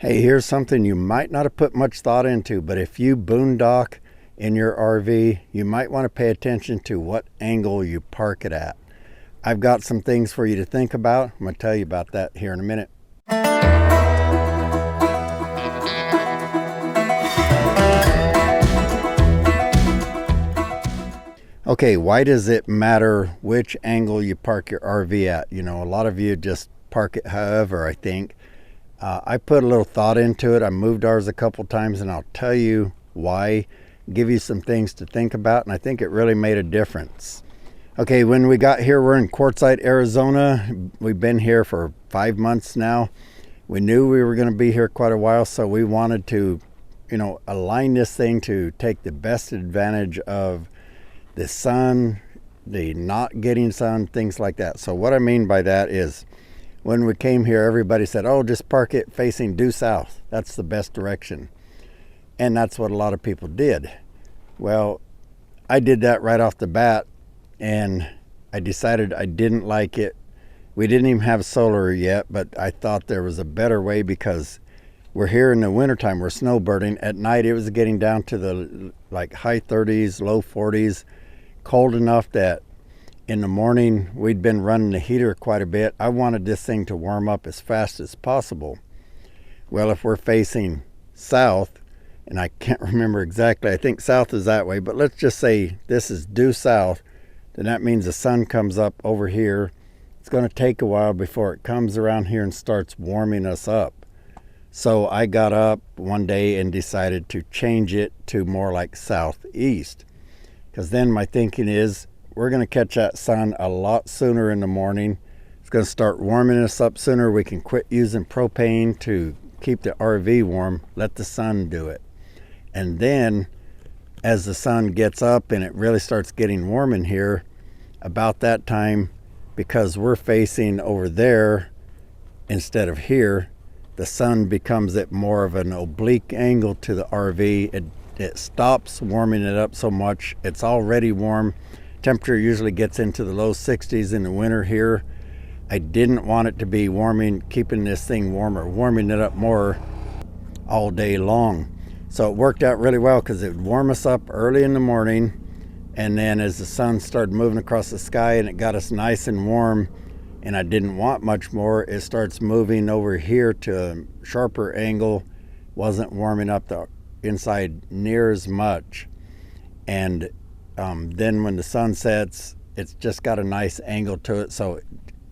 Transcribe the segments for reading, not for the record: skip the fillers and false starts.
Hey, here's something you might not have put much thought into, but if you boondock in your RV, you might want to pay attention to what angle you park it at. I've got some things for you to think about. I'm going to tell you about that here in a minute. Okay, why does it matter which angle you park your RV at? You know, a lot of you just park it however, I think. I put a little thought into it. I moved ours a couple times, and I'll tell you why, give you some things to think about, and I think it really made a difference. Okay, when we got here, we're in Quartzsite, Arizona. We've been here for 5 months now. We knew we were going to be here quite a while, so we wanted to, align this thing to take the best advantage of the sun, the not getting sun, things like that. So what I mean by that is, when we came here, everybody said, oh, just park it facing due south. That's the best direction. And that's what a lot of people did. Well, I did that right off the bat, and I decided I didn't like it. We didn't even have solar yet, but I thought there was a better way because we're here in the wintertime. We're snowbirding. At night, it was getting down to the high 30s, low 40s, cold enough that in the morning, we'd been running the heater quite a bit. I wanted this thing to warm up as fast as possible. Well, if we're facing south, and I can't remember exactly, I think south is that way, but let's just say this is due south, then that means the sun comes up over here. It's going to take a while before it comes around here and starts warming us up. So I got up one day and decided to change it to more like southeast, because then my thinking is, we're going to catch that sun a lot sooner in the morning. It's going to start warming us up sooner. We can quit using propane to keep the RV warm. Let the sun do it. And then as the sun gets up and it really starts getting warm in here, about that time, because we're facing over there instead of here, the sun becomes at more of an oblique angle to the RV. It stops warming it up so much. It's already warm. Temperature usually gets into the low 60s in the winter here. I didn't want it to be keeping this thing warmer, warming it up more all day long. So it worked out really well because it would warm us up early in the morning, and then as the sun started moving across the sky and it got us nice and warm, and I didn't want much more, it starts moving over here to a sharper angle. Wasn't warming up the inside near as much. And then when the sun sets, it's just got a nice angle to it, so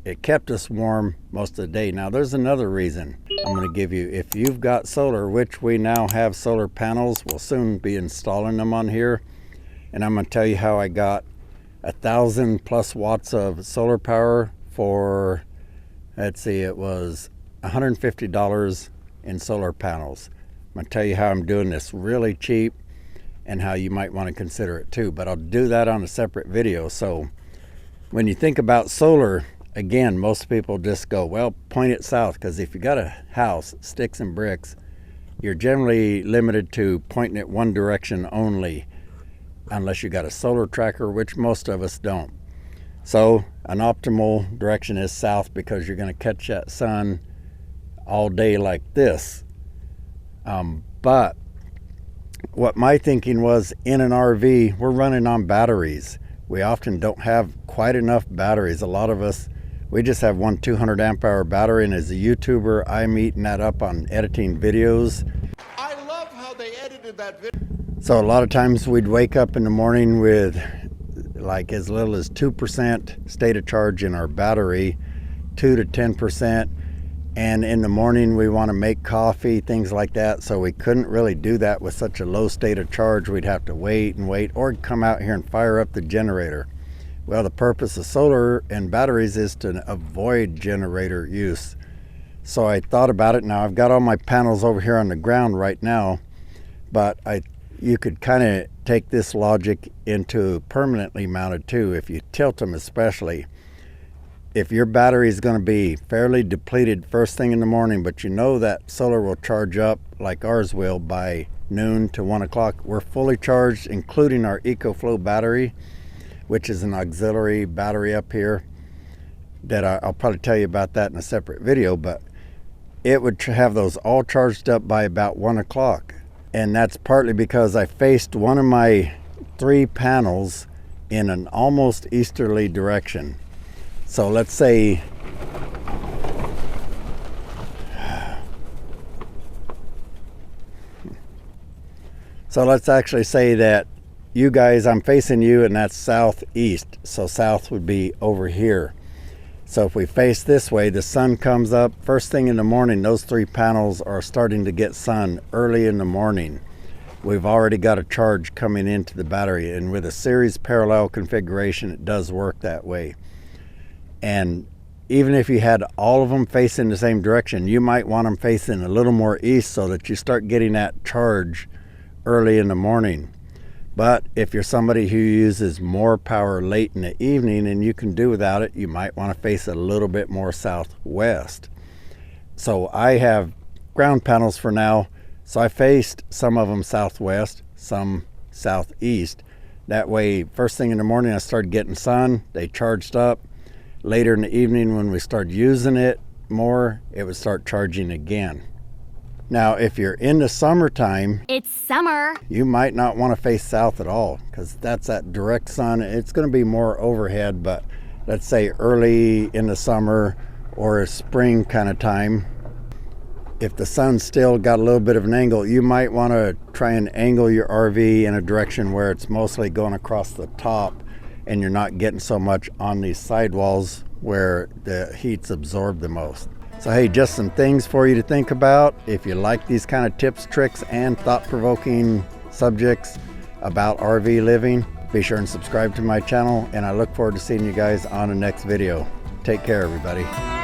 it kept us warm most of the day. Now there's another reason I'm going to give you. If you've got solar, which we now have solar panels, we'll soon be installing them on here, and I'm going to tell you how I got 1,000+ watts of solar power for, let's see, it was $150 in solar panels. I'm going to tell you how I'm doing this really cheap and how you might want to consider it too, but I'll do that on a separate video. So when you think about solar, again, most people just go, well, point it south, because if you got a house, sticks and bricks, you're generally limited to pointing it one direction only, unless you got a solar tracker, which most of us don't. So an optimal direction is south, because you're going to catch that sun all day like this. But what my thinking was, in an RV, we're running on batteries. We often don't have quite enough batteries. A lot of us, we just have one 200 amp hour battery, and as a YouTuber, I'm eating that up on editing videos. I love how they edited that video. So a lot of times we'd wake up in the morning with like as little as 2% state of charge in our battery, 2 to 10%. And in the morning we want to make coffee, things like that. So we couldn't really do that with such a low state of charge. We'd have to wait and wait, or come out here and fire up the generator. Well, the purpose of solar and batteries is to avoid generator use. So I thought about it. Now I've got all my panels over here on the ground right now, but you could kind of take this logic into permanently mounted too, if you tilt them especially. If your battery is going to be fairly depleted first thing in the morning, but you know that solar will charge up like ours will by noon to 1 o'clock, we're fully charged, including our EcoFlow battery, which is an auxiliary battery up here that I'll probably tell you about that in a separate video. But it would have those all charged up by about 1 o'clock. And that's partly because I faced one of my 3 panels in an almost easterly direction. So let's say let's actually say that you guys, I'm facing you and that's southeast. So south would be over here. So if we face this way, the sun comes up first thing in the morning. Those 3 panels are starting to get sun early in the morning. We've already got a charge coming into the battery, and with a series parallel configuration, it does work that way. And even if you had all of them facing the same direction, you might want them facing a little more east so that you start getting that charge early in the morning. But if you're somebody who uses more power late in the evening and you can do without it, you might want to face a little bit more southwest. So I have ground panels for now. So I faced some of them southwest, some southeast. That way, first thing in the morning, I started getting sun. They charged up. Later in the evening, when we started using it more, it would start charging again. Now, if you're in the summertime, it's summer, you might not want to face south at all because that's that direct sun. It's going to be more overhead, but let's say early in the summer or a spring kind of time, if the sun's still got a little bit of an angle, you might want to try and angle your RV in a direction where it's mostly going across the top and you're not getting so much on these sidewalls where the heat's absorbed the most. So hey, just some things for you to think about. If you like these kind of tips, tricks, and thought-provoking subjects about RV living, be sure and subscribe to my channel, and I look forward to seeing you guys on the next video. Take care, everybody.